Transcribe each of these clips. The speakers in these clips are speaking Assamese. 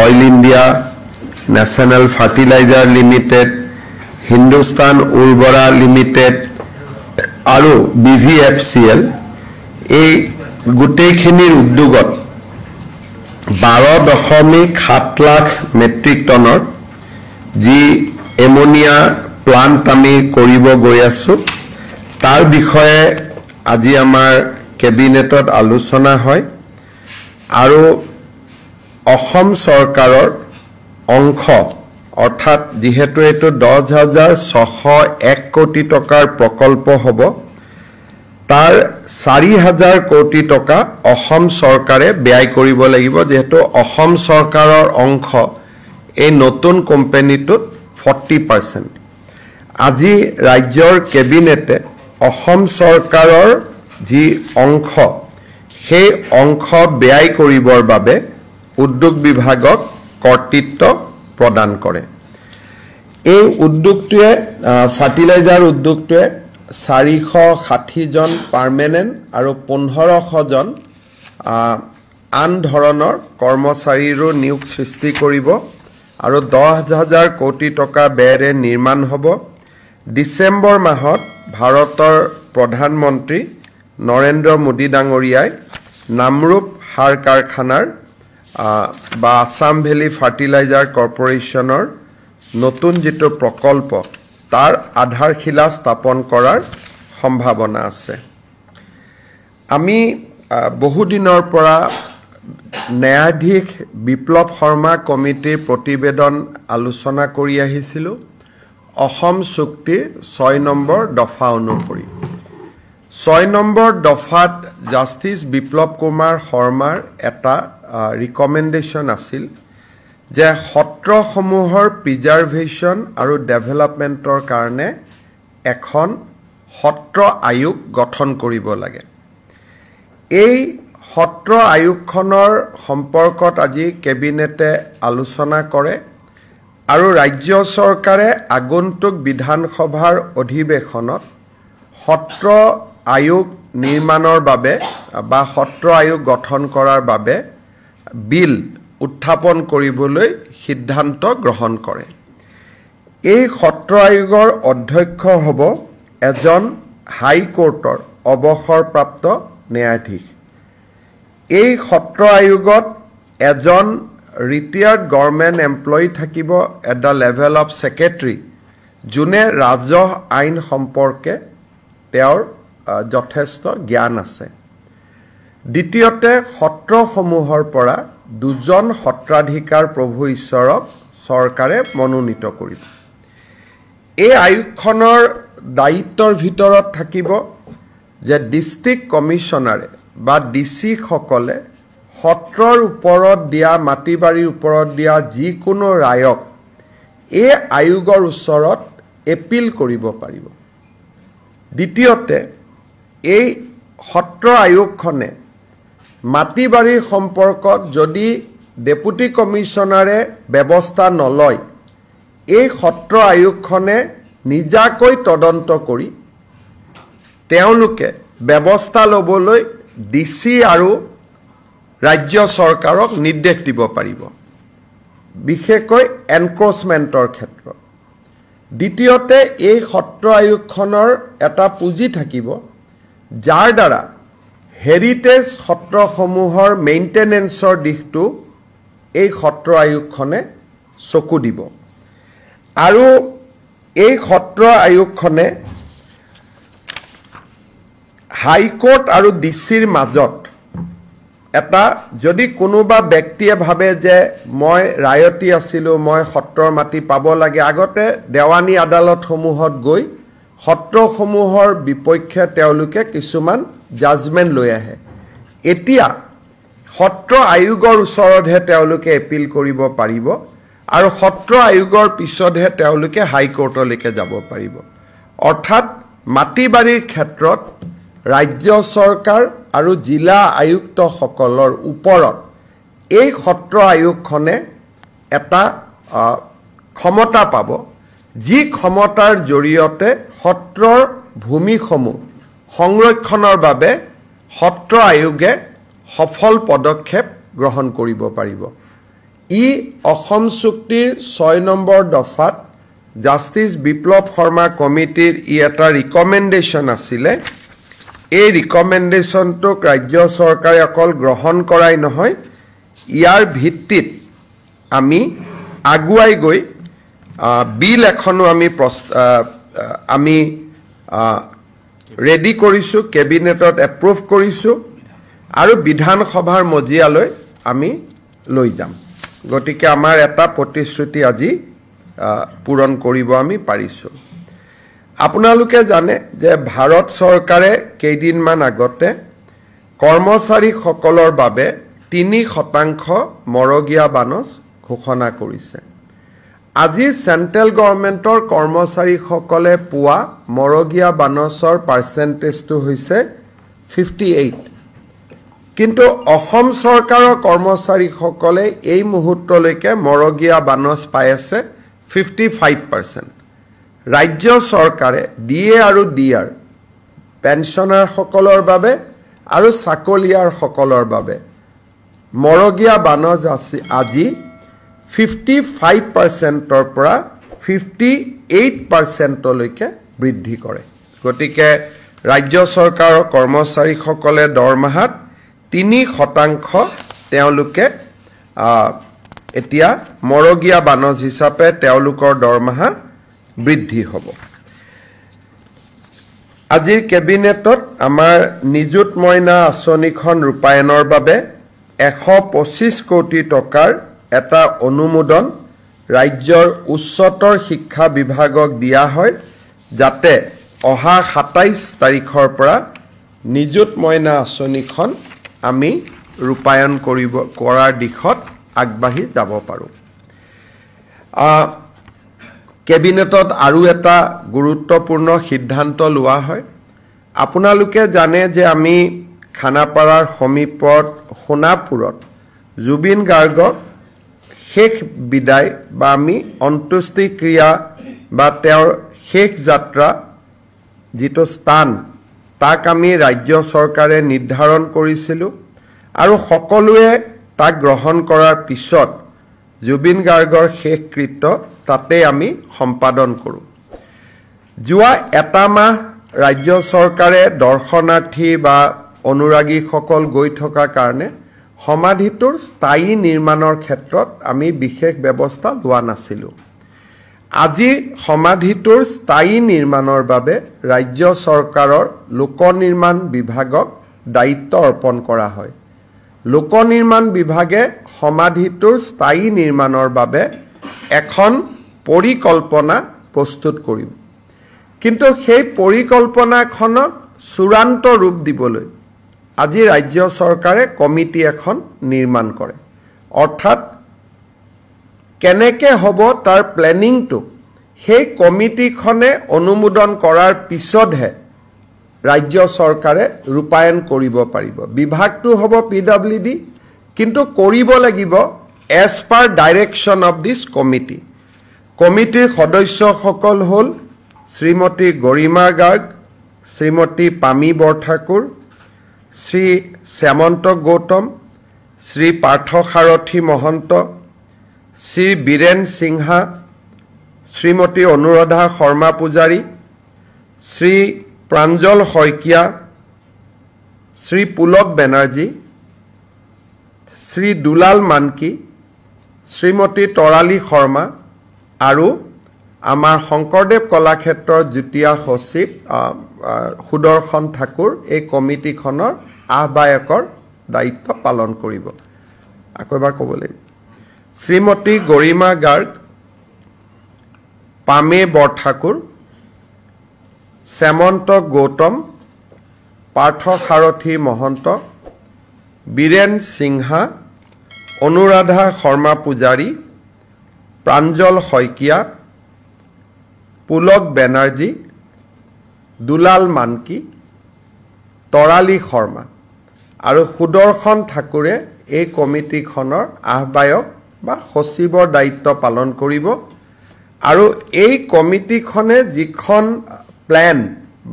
Oil India, National Fertilizer Limited, Hindustan Urbara Limited, আৰু BVFCL এই গোটেইখিনিৰ উদ্যোগত 12.7 লাখ মেট্ৰিক টনৰ যি এমোনিয়া প্লান্ট আমি কৰিব গৈ আছো তাৰ বিষয়ে আজি আমাৰ কেবিনেটত আলোচনা হয় আৰু অসম চৰকাৰৰ অংশ অৰ্থাৎ যেহেতু এটো 10,601 কোটি টকাৰ প্ৰকল্প হ'ব তাৰ 4,000 কোটি টকা অসম চৰকাৰে ব্যয় কৰিব লাগিব যেহেতু অসম চৰকাৰৰ অংশ এই নতুন কোম্পানীটোত 40% আজি ৰাজ্যৰ কেবিনেটে অসম চৰকাৰৰ যি অংশ সেই অংশ ব্যয় কৰিবৰ বাবে উদ্যোগ বিভাগক কৰ্তৃত্ব প্ৰদান কৰে এই উদ্যোগটোৱে ফাৰ্টিলাইজাৰ উদ্যোগটোৱে 460 জন পাৰ্মানেন্ট আৰু 1500 জন আন ধৰণৰ কৰ্মচাৰীৰো নিয়োগ সৃষ্টি কৰিব আৰু 10,000 কোটি টকা ব্যয়েৰে নিৰ্মাণ হ'ব ডিসেম্বৰ মাহত ভাৰতৰ প্ৰধানমন্ত্ৰী নৰেন্দ্ৰ মোদী ডাঙৰীয়াই নামৰূপ সাৰ কাৰখানাৰ বা আসাম ভেলি ফাৰ্টিলাইজাৰ কৰ্পোৰেচনৰ নতুন যেটো প্ৰকল্প তাৰ আধাৰশিলা স্থাপন কৰাৰ সম্ভাৱনা আছে আমি বহু দিনৰ পৰা ন্যায়াধীশ বিপ্লৱ শৰ্মা কমিটিৰ প্ৰতিবেদন আলোচনা কৰি আহিছিল অসম চুক্তিৰ 6 নম্বৰ দফা অনুসৰি 6 নম্বৰ দফাত জাস্টিস বিপ্লৱ কুমাৰ শৰ্মাৰ এটা ৰিকমেন্ডেশন আছিল যে সত্ৰসমূহৰ প্ৰিজাৰ্ভেশ্যন আৰু ডেভেলপমেন্টৰ কাৰণে এখন সত্ৰ আয়োগ গঠন কৰিব লাগে এই সত্ৰ আয়োগখনৰ সম্পৰ্কত আজি কেবিনেটে আলোচনা কৰে আৰু ৰাজ্য চৰকাৰে আগন্তুক বিধানসভাৰ অধিৱেশনত সত্ৰ আয়োগ নিৰ্মাণৰ বাবে বা সত্ৰ আয়োগ গঠন কৰাৰ বাবে বিল উত্থাপন কৰিবলৈ সিদ্ধান্ত গ্ৰহণ কৰে এই সত্ৰ আয়োগৰ অধ্যক্ষ হ'ব এজন হাই কোৰ্টৰ অৱসৰপ্ৰাপ্ত ন্যায়াধীশ এই সত্ৰ আয়োগত এজন ৰিটায়াৰ্ড গভৰ্ণমেণ্ট এমপ্লয়ী থাকিব at the level of secretary যোনে ৰাজহ আইন সম্পৰ্কে তেওঁৰ যথেষ্ট জ্ঞান আছে দ্বিতীয়তে সত্ৰসমূহৰ পৰা দুজন সত্ৰাধিকাৰ প্ৰভু ঈশ্বৰক চৰকাৰে মনোনীত কৰিব এই আয়োগখনৰ দায়িত্বৰ ভিতৰত থাকিব যে ডিস্ট্ৰিক্ট কমিশনাৰে বা ডিসি সকলে সত্ৰৰ ওপৰত দিয়া মাটিবাৰীৰ ওপৰত দিয়া যিকোনো ৰায়ক এই আয়োগৰ ওচৰত এপিল কৰিব পাৰিব দ্বিতীয়তে এই সত্ৰ আয়োগখনে মাটিবাৰীৰ সম্পৰ্কত যদি ডেপুটি কমিশনাৰে ব্যৱস্থা নলয় এই সত্ৰ আয়োগখনে নিজাকৈ তদন্ত কৰি তেওঁলোকে ব্যৱস্থা লবলৈ ডিসি আৰু ৰাজ্য চৰকাৰক নিৰ্দেশ দিব পাৰিব বিশেষকৈ এনক্ৰোচমেন্টৰ ক্ষেত্ৰত দ্বিতীয়তে এই সত্ৰ আয়োগখনৰ এটা পুঁজি থাকিব যাৰ দ্বাৰা হেৰিটেজ সত্ৰসমূহৰ মেইনটেনেন্সৰ দিশটো এই সত্ৰ আয়োগখনে চকু দিব আৰু এই সত্ৰ আয়োগখনে হাইকোৰ্ট আৰু ডিসিৰ মাজত এটা যদি কোনোবা ব্যক্তিয়ে ভাবে যে মই ৰায়তি আছিলো মই সত্ৰৰ মাটি পাব লাগে আগতে দেৱানী আদালতসমূহত গৈ সত্ৰসমূহৰ বিপক্ষে তেওঁলোকে কিছুমান জাজমেন্ট লৈ আহে এতিয়া সত্ৰ আয়োগৰ ওচৰতহে তেওঁলোকে এপিল কৰিব পাৰিব আৰু সত্ৰ আয়োগৰ পিছতহে তেওঁলোকে হাইকোৰ্টলৈকে যাব পাৰিব অৰ্থাৎ মাটিবাৰীৰ ক্ষেত্ৰত ৰাজ্য চৰকাৰ আৰু জিলা আয়ুক্ত সকলৰ ওপৰত এই সত্ৰ আয়োগখনে এটা ক্ষমতা পাব যি ক্ষমতাৰ জৰিয়তে সত্ৰৰ ভূমিসমূহ সংৰক্ষণৰ বাবে সত্ৰ আয়োগে সফল পদক্ষেপ গ্ৰহণ কৰিব পাৰিব ই অসম চুক্তিৰ 6 নম্বৰ দফাত জাষ্টিস বিপ্লৱ শৰ্মা কমিটিৰ ই এটা ৰিকমেণ্ডেশ্যন আছিলে এই ৰিকমেণ্ডেশ্যনটোক ৰাজ্য চৰকাৰে অকল গ্ৰহণ কৰাই নহয় ইয়াৰ ভিত্তিত আমি আগুৱাই গৈ বিল এখনো আমি ৰেডি কৰিছোঁ কেবিনেটত এপ্ৰুভ কৰিছোঁ আৰু বিধানসভাৰ মজিয়ালৈ আমি লৈ যাম গতিকে আমাৰ এটা প্ৰতিশ্ৰুতি আজি পূৰণ কৰিব আমি পাৰিছোঁ আপোনালোকে জানে যে ভাৰত চৰকাৰে কেইদিনমান আগতে কৰ্মচাৰীসকলৰ বাবে 3% মৰগীয়া বানচ ঘোষণা কৰিছে আজি সেন্ট্ৰেল গভৰ্ণমেণ্টৰ কৰ্মচাৰীসকলে পোৱা মৰগীয়া বানচৰ পাৰ্চেন্টেজটো হৈছে 58 কিন্তু অসম চৰকাৰৰ কৰ্মচাৰীসকলে এই মুহূৰ্তলৈকে মৰগীয়া বানচ পাই আছে 55% ৰাজ্য চৰকাৰে ডিএ আৰু ডিআৰ পেনশনাৰসকলৰ বাবে আৰু চাকৰিয়াৰসকলৰ বাবে মৰগীয়া বানচ আজি 55%ৰ পৰা 58%লৈকে বৃদ্ধি কৰে গতিকে ৰাজ্য চৰকাৰৰ কৰ্মচাৰীসকলে দৰমহাত 3% তেওঁলোকে এতিয়া মৰগীয়া বানচ হিচাপে তেওঁলোকৰ দৰমহা বৃদ্ধি হ'ব আজিৰ কেবিনেটত আমাৰ নিযুত মইনা আঁচনিখন ৰূপায়ণৰ বাবে 125 কোটি টকাৰ এটা অনুমোদন ৰাজ্যৰ উচ্চতৰ শিক্ষা বিভাগক দিয়া হয় যাতে অহা 27 তাৰিখৰ পৰা নিযুত মইনা আঁচনিখন আমি ৰূপায়ণ কৰাৰ দিশত আগবাঢ়ি যাব পাৰোঁ কেবিনেটত আৰু এটা গুৰুত্বপূৰ্ণ সিদ্ধান্ত লোৱা হয় আপোনালোকে জানে যে আমি খানাপাৰাৰ সমীপত সোণাপুৰত জুবিন গাৰ্গক শেষ বিদায় বা আমি অন্ত্যেষ্টিক্ৰিয়া বা তেওঁৰ শেষ যাত্ৰা যিটো স্থান তাক আমি ৰাজ্য চৰকাৰে নিৰ্ধাৰণ কৰিছিলোঁ আৰু সকলোৱে তাক গ্ৰহণ কৰাৰ পিছত জুবিন গাৰ্গৰ শেষকৃত্য তাতে আমি সম্পাদন কৰোঁ যোৱা এটা মাহ ৰাজ্য চৰকাৰে দৰ্শনাৰ্থী বা অনুৰাগীসকল গৈ থকা কাৰণে সমাধিটোৰ স্থায়ী নিৰ্মাণৰ ক্ষেত্ৰত আমি বিশেষ ব্যৱস্থা লোৱা নাছিলোঁ আজি সমাধিটোৰ স্থায়ী নিৰ্মাণৰ বাবে ৰাজ্য চৰকাৰৰ লোক নিৰ্মাণ বিভাগক দায়িত্ব অৰ্পণ কৰা হয় লোক নিৰ্মাণ বিভাগে সমাধিটোৰ স্থায়ী নিৰ্মাণৰ বাবে এখন পৰিকল্পনা প্ৰস্তুত কৰিব কিন্তু সেই পৰিকল্পনাখনক চূড়ান্ত ৰূপ দিবলৈ আজি ৰাজ্য চৰকাৰে কমিটি এখন নিৰ্মাণ কৰে অৰ্থাৎ কেনেকৈ হ'ব তাৰ প্লেনিংটো সেই কমিটিখনে অনুমোদন কৰাৰ পিছতহে ৰাজ্য চৰকাৰে ৰূপায়ণ কৰিব পাৰিব বিভাগটো হ'ব পিডব্লিউডি কিন্তু কৰিব লাগিব as per direction of this committee কমিটিৰ সদস্যসকল হ'ল শ্ৰীমতী গৰিমা গাৰ্গ শ্ৰীমতী পামী বৰঠাকুৰ শ্ৰী শ্যামন্ত গৌতম শ্ৰী পাৰ্থ সাৰথী মহন্ত শ্ৰী বীৰেন সিংহা শ্ৰীমতী অনুৰাধা শৰ্মা পূজাৰী শ্ৰী প্ৰাঞ্জল শইকীয়া শ্ৰী পুলক বেনাৰ্জী শ্ৰী দুলাল মানকি শ্ৰীমতী তৰালী শৰ্মা আৰু আমাৰ শংকৰদেৱ কলাক্ষেত্ৰৰ যুটীয়া সচিব সুদৰ্শন ঠাকুৰ এই কমিটিখনৰ আহ্বায়কৰ দায়িত্ব পালন কৰিব আকৌ এবাৰ ক'ব লাগিব শ্ৰীমতী গৰিমা গাৰ্গ পামে বৰঠাকুৰ শ্যামন্ত গৌতম পাৰ্থ সাৰথী মহন্ত বীৰেন সিংহা অনুৰাধা শৰ্মা পূজাৰী প্ৰাঞ্জল শইকীয়া পুলক বেনাৰ্জী দুলাল মানকি তৰালী শৰ্মা আৰু সুদৰ্শন ঠাকুৰে এই কমিটিখনৰ আহ্বায়ক বা সচিবৰ দায়িত্ব পালন কৰিব আৰু এই কমিটিখনে যিখন প্ল্যান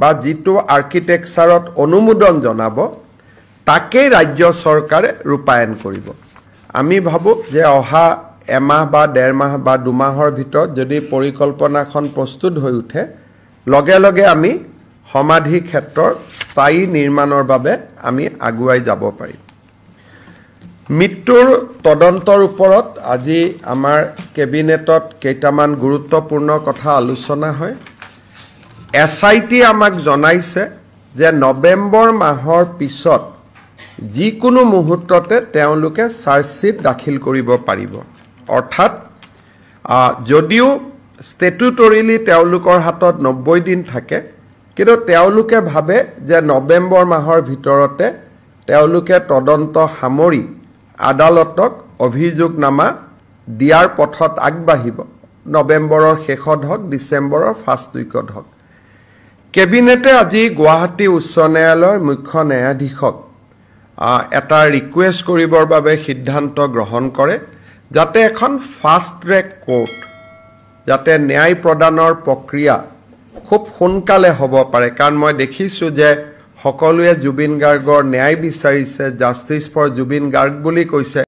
বা যিটো আৰ্কিটেকচাৰত অনুমোদন জনাব তাকেই ৰাজ্য চৰকাৰে ৰূপায়ণ কৰিব আমি ভাবোঁ যে অহা এমাহ বা ডেৰ মাহ বা দুমাহৰ ভিতৰত যদি পৰিকল্পনাখন প্ৰস্তুত হৈ উঠে লগে লগে আমি সমাধি ক্ষেত্ৰৰ স্থায়ী নিৰ্মাণৰ বাবে আমি আগুৱাই যাব পাৰিম মৃত্যুৰ তদন্তৰ ওপৰত আজি আমাৰ কেবিনেটত কেইটামান গুৰুত্বপূৰ্ণ কথা আলোচনা হয় SIT আমাক জনাইছে যে নৱেম্বৰ মাহৰ পিছত যিকোনো মুহূৰ্ততে তেওঁলোকে চাৰ্জশ্বীট দাখিল কৰিব পাৰিব অৰ্থাৎ যদিও ষ্টেটুটৰিলি তেওঁলোকৰ হাতত 90 দিন থাকে কিন্তু তেওঁলোকে ভাবে যে নৱেম্বৰ মাহৰ ভিতৰতে তেওঁলোকে তদন্ত সামৰি আদালতক অভিযোগনামা দিয়াৰ পথত আগবাঢ়িব নৱেম্বৰৰ শেষত হওক ডিচেম্বৰৰ ফাৰ্ষ্ট উইকত হওক কেবিনেটে আজি গুৱাহাটী উচ্চ ন্যায়ালয়ৰ মুখ্য ন্যায়াধীশক এটা ৰিকুৱেষ্ট কৰিবৰ বাবে সিদ্ধান্ত গ্ৰহণ কৰে যাতে এখন ফাষ্ট ট্ৰেক কোৰ্ট যাতে ন্যায় প্ৰদানৰ প্ৰক্ৰিয়া খুব সোনকালে হ'ব পাৰে কাৰণ মই দেখিছোঁ যে সকলোৱে জুবিন গাৰ্গৰ ন্যায় বিচাৰিছে জাষ্টিছ ফৰ জুবিন গাৰ্গ বুলি কৈছে